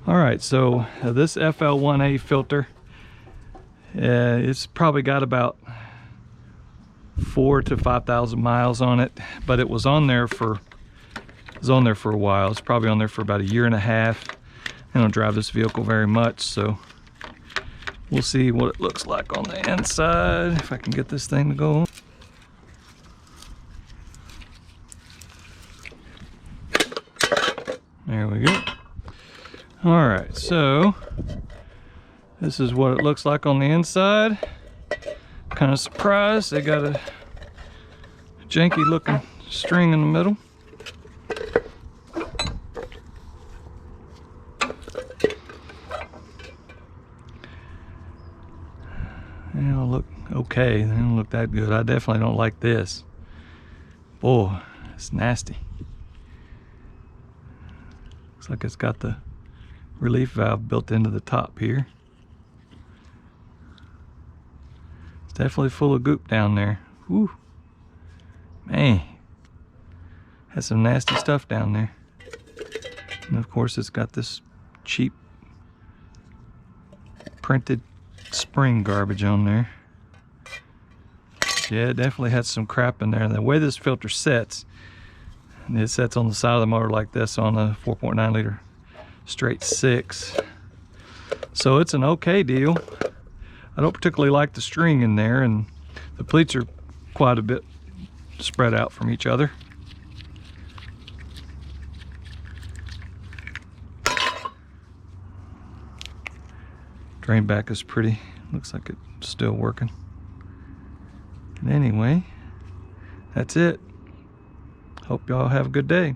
All right, so this FL1A filter, it's probably got about 4,000 to 5,000 miles on it, but it was on there for a while. It's probably on there for about a year and a half. I don't drive this vehicle very much, so we'll see what it looks like on the inside if I can get this thing to go. There we go. All right, so this is what it looks like on the inside. Kind of surprised they got a janky looking string in the middle. They don't look okay. They don't look that good. I definitely don't like this. Boy, it's nasty. Looks like it's got the relief valve built into the top here. It's definitely full of goop down there. Whew. Man, has some nasty stuff down there. And of course it's got this cheap printed spring garbage on there. Yeah, it definitely had some crap in there. And the way this filter sets, it sets on the side of the motor like this on a 4.9 liter straight 6. So it's an okay deal. I don't particularly like the string in there, and the pleats are quite a bit spread out from each other. Drain back is pretty. Looks like it's still working. And anyway, that's it. Hope y'all have a good day.